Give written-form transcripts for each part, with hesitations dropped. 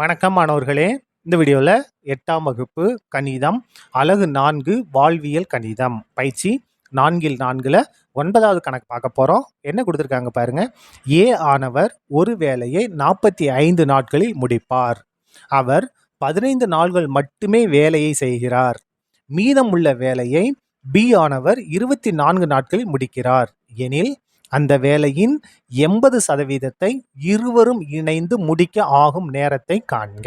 வணக்கம் மாணவர்களே. இந்த வீடியோவில் 8ஆம் வகுப்பு கணிதம் அலகு 4 வாழ்வியல் கணிதம் பயிற்சி 4 9வது கணக்கு பார்க்க போகிறோம். என்ன கொடுத்துருக்காங்க பாருங்க. ஏ ஆனவர் ஒரு வேலையை 45 நாட்களில் முடிப்பார். அவர் 15 நாள்கள் மட்டுமே வேலையை செய்கிறார். மீதமுள்ள வேலையை பி ஆனவர் 24 நாட்களில் முடிக்கிறார் எனில் அந்த வேலையின் 80% இருவரும் இணைந்து முடிக்க ஆகும் நேரத்தை காண்க.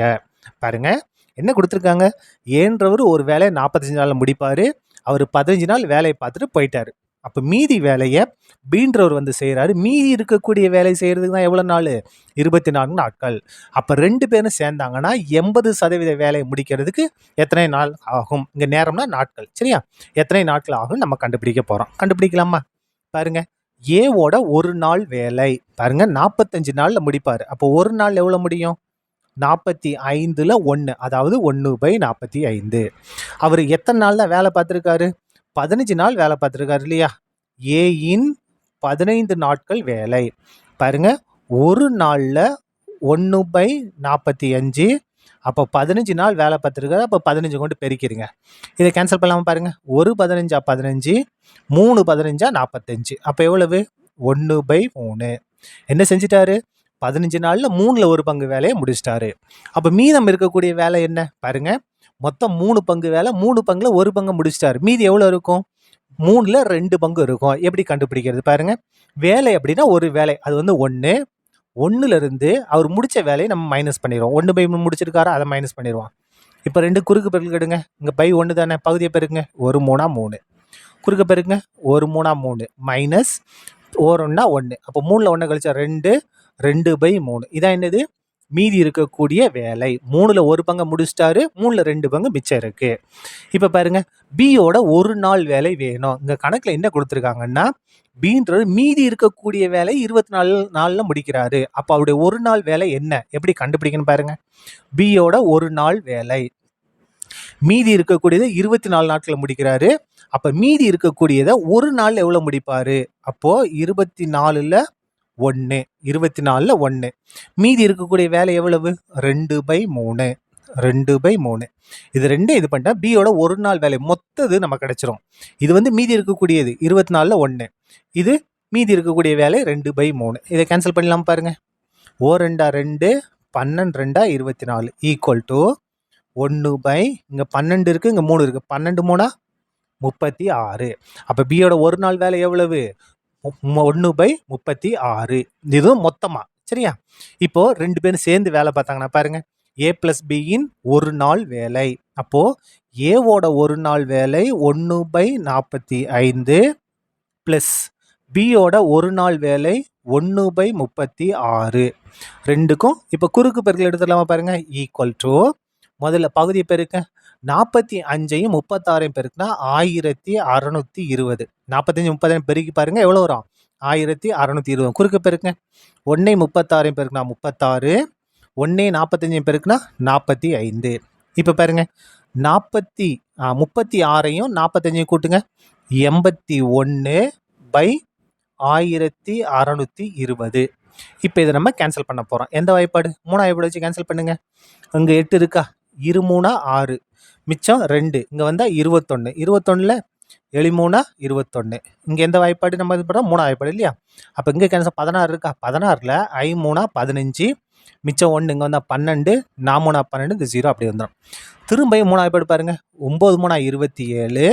பாருங்க என்ன கொடுத்துருக்காங்க. ஏன்றவர் ஒரு வேலையை 45 நாளில் முடிப்பார். அவர் 15 நாள் வேலையை பார்த்துட்டு போயிட்டாரு. அப்போ மீதி வேலையை பீன்றவர் வந்து செய்கிறாரு. மீதி இருக்கக்கூடிய வேலை செய்கிறதுக்கு தான் எவ்வளோ நாள்? 24 நாட்கள். அப்போ 2 பேரும் சேர்ந்தாங்கன்னா 80% வேலையை முடிக்கிறதுக்கு எத்தனை நாள் ஆகும்? இங்கே நேரம்னா நாட்கள், சரியா? எத்தனை நாட்கள் ஆகும் நம்ம கண்டுபிடிக்க போகிறோம். கண்டுபிடிக்கலாமா? பாருங்க, ஏவோட ஒரு நாள் வேலை பாருங்க 45 நாள்ல முடிப்பாரு. அப்போ ஒரு நாள் எவ்வளவு முடியும்? 45ல் 1, அதாவது 1/45. அவர் எத்தனை நாள்ல வேலை பார்த்துருக்காரு? 15 நாள் வேலை பார்த்துருக்காரு இல்லையா? ஏயின் 15 நாட்கள் வேலை பாருங்க. ஒரு நாள்ல 1/45. அப்போ 15 நாள் வேலை பார்த்துருக்காரு. அப்போ 15 கொண்டு பெருக்கிறீங்க. இதை கேன்சல் பண்ணலாமா? பாருங்க, ஒரு 15 15, 3 15 45. அப்போ எவ்வளவு? 1/3. என்ன செஞ்சிட்டாரு? 15 நாளில் 3ல் ஒரு பங்கு வேலையை முடிச்சிட்டாரு. அப்போ மீதம் இருக்கக்கூடிய வேலை என்ன பாருங்க. மொத்தம் 3 பங்கு வேலை, 3 பங்குல ஒரு பங்கு முடிச்சிட்டாரு. மீதி எவ்வளோ இருக்கும்? 3ல் 2 பங்கு இருக்கும். எப்படி கண்டுபிடிக்கிறது பாருங்க. வேலை அப்படின்னா ஒரு வேலை, அது வந்து 1லிருந்து அவர் முடிச்ச வேலையை நம்ம மைனஸ் பண்ணிடுவோம். 1/3 முடிச்சிருக்காரா, அதை மைனஸ் பண்ணிடுவோம். இப்போ 2 குறுக்கு பெருக்கல் எடுங்க. இங்கே பை 1 தானே, பகுதியை பெருக்குங்க. 1 3 3 குறுக்க பெருக்குங்க. 1 3 3 மைனஸ் 1 1. அப்போ 3ல் 1 கழிச்சா 2, 2/3. இதான் என்னது? மீதி இருக்கக்கூடிய வேலை. 3ல் ஒரு பங்கு முடிச்சிட்டாரு, 3ல் 2 பங்கு மிச்சம் இருக்கு. இப்போ பாருங்க, பியோட ஒரு நாள் வேலை வேணும். இங்கே கணக்கில் என்ன கொடுத்துருக்காங்கன்னா, பீன்றது மீதி இருக்கக்கூடிய வேலை 24 நாளில் முடிக்கிறாரு. அப்போ அவருடைய ஒரு நாள் வேலை என்ன? எப்படி கண்டுபிடிக்கணும் பாருங்க. பியோட ஒரு நாள் வேலை மீதி இருக்கக்கூடியதை 24 நாட்களில் முடிக்கிறாரு. அப்போ மீதி இருக்கக்கூடியதை ஒரு நாள் எவ்வளோ முடிப்பாரு? அப்போ 24ல் 1, 24ல் 1. மீதி இருக்கக்கூடிய வேலை எவ்வளவு? 2/3. 2/3. இது ரெண்டும் இது பண்ணிட்டா பியோட ஒரு நாள் வேலை மொத்தது நம்ம கிடைச்சிரும். இது வந்து மீதி இருக்கக்கூடியது 24ல் 1. இது மீதி இருக்கக்கூடிய வேலை 2/3. இதை கேன்சல் பண்ணலாம் பாருங்க. 2 2, 12 2 24 ஈக்குவல் டு 1 இங்கே 12 இருக்கு, இங்கே 3 இருக்கு. 12 3 36. அப்போ பியோட ஒரு நாள் வேலை எவ்வளவு? 1/36. இதுவும் மொத்தமா, சரியா? இப்போ 2 பேரும் சேர்ந்து வேலை பார்த்தாங்கன்னா பாருங்க, ஏ பிளஸ் பியின் ஒரு நாள் வேலை. அப்போ ஏவோட ஒரு நாள் வேலை 1/45 பிளஸ் பியோட ஒரு நாள் வேலை 1/36. ரெண்டுக்கும் இப்போ குறுக்கு பெருக்கல் எடுத்துடலாமா பாருங்க. ஈக்குவல் டு முதல்ல பகுதியை பெருக்க. 45ஐயும் 36ஐயும் பெருக்குனா 1620. 45 30 பெருக்கி பாருங்க எவ்வளோ வரும்? 1620. குறுக்க பெருக்குங்க. 1ஐ 36ஐயும் பெருக்குனா 36, 1ஐ 45ஐயும் பெருக்குனா 45. இப்போ பாருங்க, 36ஐயும் 45ஐயும் கூட்டுங்க. 81/1620. இப்போ இதை நம்ம கேன்சல் பண்ண போகிறோம். எந்த வாய்ப்பாடு? 3 வாய்ப்பாடு வச்சு கேன்சல் பண்ணுங்க. அங்கே 8 இருக்கா? 2 3 6, மிச்சம் 2. இங்கே வந்தால் 21. 21ல் 7 3 21. இங்கே எந்த வாய்ப்பாடு நம்ம இது பண்ணுறோம்? 3 வாய்ப்பாடு இல்லையா? அப்போ இங்கே கேன்சல் 16 இருக்கா? 16ல் 5 3 15, மிச்சம் 1. இங்கே வந்தால் 12, 4 3 12, இந்த 0 அப்படி வந்துடும். திரும்ப 3 வாய்ப்பாடு பாருங்க. 9 3 27,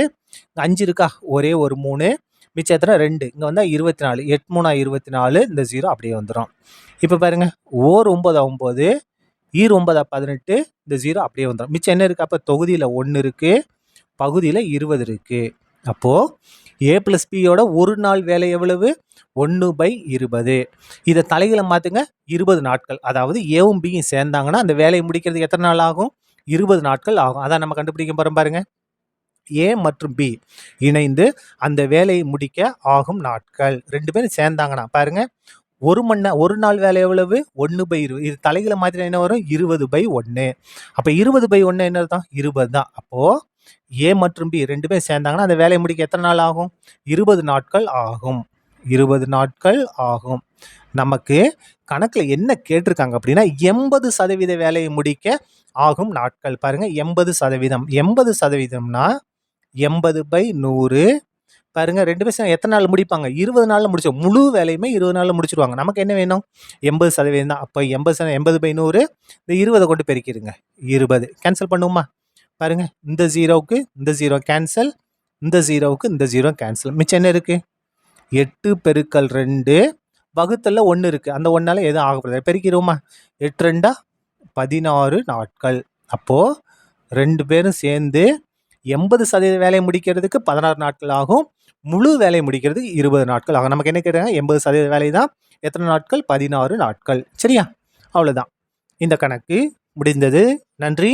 5 இருக்கா? ஒரே ஒரு 3, மிச்சம் எத்தனை? 2. இங்கே வந்தால் 24, 8 3 24, இந்த 0 அப்படியே வந்துடும். இப்போ பாருங்க, 9 9, 9 18, இந்த 0 அப்படியே வந்துடும். மிச்சம் என்ன இருக்குது? அப்போ தொகுதியில் 1 இருக்குது, பகுதியில் 20 இருக்குது. அப்போது ஏ பிளஸ் பியோட ஒரு நாள் வேலை எவ்வளவு? 1/20. இதை தலைகளை மாற்றுங்க. 20 நாட்கள். அதாவது ஏவும் பியும் சேர்ந்தாங்கன்னா அந்த வேலையை முடிக்கிறதுக்கு எத்தனை நாள் ஆகும்? 20 நாட்கள் ஆகும். அதான் நம்ம கண்டுபிடிக்க போகிறோம் பாருங்க. ஏ மற்றும் பி இணைந்து அந்த வேலையை முடிக்க ஆகும் நாட்கள். 2 பேரும் சேர்ந்தாங்கன்னா பாருங்க, ஒரு நாள் வேலை எவ்வளவு? 1/20. இது தலைகளை மாத்திரம் என்ன வரும்? 20/1. அப்போ 20/1 என்ன அர்த்தம்? 20 தான். அப்போ ஏ மற்றும் பி 2 பேரும் சேர்ந்தாங்கன்னா அந்த வேலையை முடிக்க எத்தனை நாள் ஆகும்? 20 நாட்கள் ஆகும். 20 நாட்கள் ஆகும். நமக்கு கணக்கில் என்ன கேட்டிருக்காங்க அப்படின்னா 80% வேலையை முடிக்க ஆகும் நாட்கள். பாருங்க 80%. 80%னா 80/100. பாருங்க 2 பேரும் எத்தனை நாள் முடிப்பாங்க? 20 நாள்ல முடிச்சோம். முழு வேலையுமே 20 நாள்ல முடிச்சிருவாங்க. நமக்கு என்ன வேணும்? 80% தான். அப்போ 80/100 இந்த 20 கொண்டு பெருக்கிடுங்க. 20 கேன்சல் பண்ணுவோமா? பாருங்க இந்த 0க்கு இந்த 0 கேன்சல், இந்த 0க்கு இந்த 0 கேன்சல். மிச்சம் என்ன இருக்கு? 8 பெருக்கல் 2 வகுத்தல்ல 1 இருக்கு. அந்த 1ஆல எதுவும் ஆகப்படுது. பெருக்கிடுவோமா? 8 2 16 நாட்கள். அப்போ 2 பேரும் சேர்ந்து 80% வேலையை முடிக்கிறதுக்கு 16 நாட்கள் ஆகும். முழு வேலையை முடிக்கிறதுக்கு 20 நாட்கள் ஆகும். நமக்கு என்ன கேட்டாங்க? 80% வேலை தான். எத்தனை நாட்கள்? 16 நாட்கள். சரியா? அவ்வளோதான். இந்த கணக்கு முடிந்தது. நன்றி.